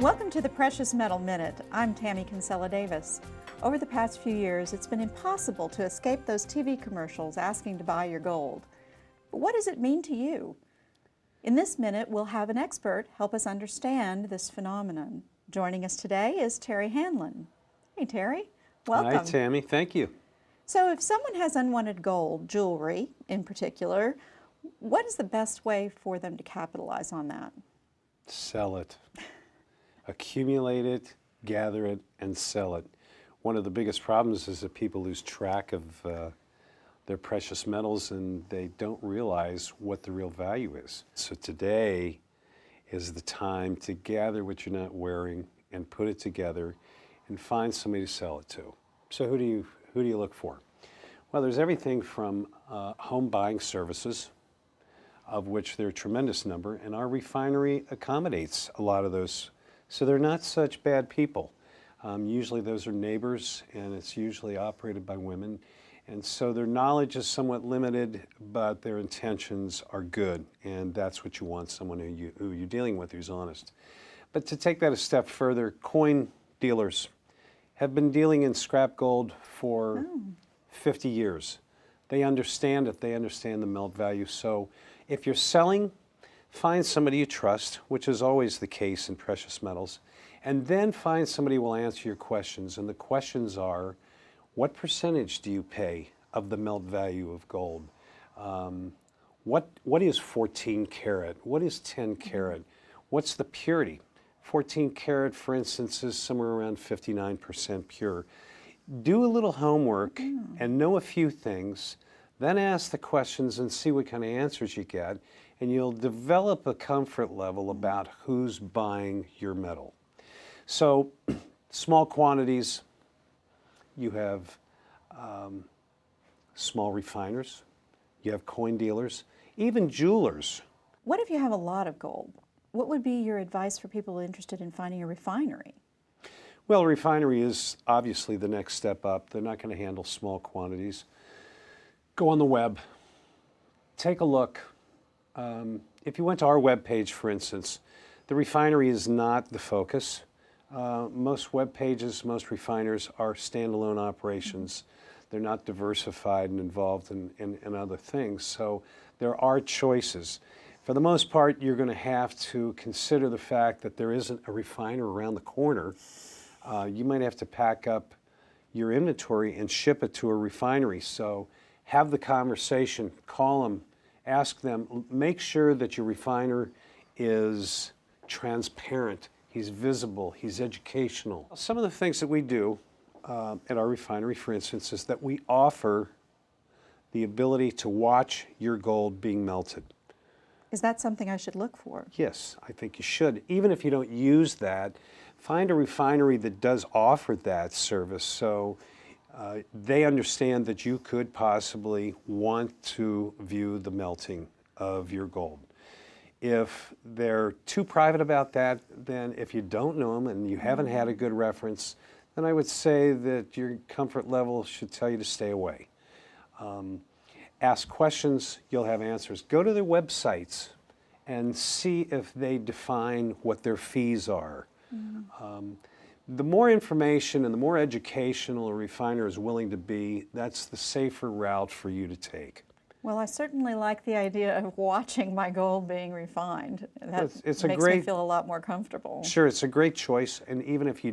Welcome to the Precious Metal Minute. I'm Tammy Kinsella-Davis. Over the past few years, it's been impossible to escape those TV commercials asking to buy your gold. But what does it mean to you? In this minute, we'll have an expert help us understand this phenomenon. Joining us today is Terry Hanlon. Hey, Terry. Welcome. Hi, Tammy. Thank you. So if someone has unwanted gold, jewelry in particular, what is the best way for them to capitalize on that? Sell it. Accumulate it, gather it, and sell it. One of the biggest problems is that people lose track of their precious metals and they don't realize what the real value is. So today is the time to gather what you're not wearing and put it together and find somebody to sell it to. So who do you look for? Well, there's everything from home buying services, of which there are a tremendous number, and our refinery accommodates a lot of those. So they're not such bad people. Usually those are neighbors, and it's usually operated by women. And so their knowledge is somewhat limited, but their intentions are good. And that's what you want, someone who you're dealing with who's honest. But to take that a step further, coin dealers have been dealing in scrap gold for 50 years. They understand it. They understand the melt value. So if you're selling, find somebody you trust, which is always the case in precious metals, and then find somebody who will answer your questions. And the questions are, what percentage do you pay of the melt value of gold? What is 14 karat? What is 10 karat? What's the purity? 14 karat, for instance, is somewhere around 59% pure. Do a little homework and know a few things, then ask the questions and see what kind of answers you get, and you'll develop a comfort level about who's buying your metal. So, small quantities, you have small refiners, you have coin dealers, even jewelers. What if you have a lot of gold? What would be your advice for people interested in finding a refinery? Well, a refinery is obviously the next step up. They're not going to handle small quantities. Go on the web, take a look. If you went to our web page, for instance, the refinery is not the focus. Most web pages, most refiners are standalone operations. They're not diversified and involved in other things. So there are choices. For the most part, you're going to have to consider the fact that there isn't a refiner around the corner. You might have to pack up your inventory and ship it to a refinery. So have the conversation, call them, ask them, make sure that your refiner is transparent, he's visible, he's educational. Some of the things that we do at our refinery, for instance, is that we offer the ability to watch your gold being melted. Is that something I should look for? Yes, I think you should. Even if you don't use that, find a refinery that does offer that service so they understand that you could possibly want to view the melting of your gold. If they're too private about that, then if you don't know them and you haven't had a good reference, then I would say that your comfort level should tell you to stay away. Ask questions, you'll have answers. Go to their websites and see if they define what their fees are. The more information and the more educational a refiner is willing to be, that's the safer route for you to take. Well, I certainly like the idea of watching my gold being refined. That it's makes me feel a lot more comfortable. Sure, it's a great choice, and even if you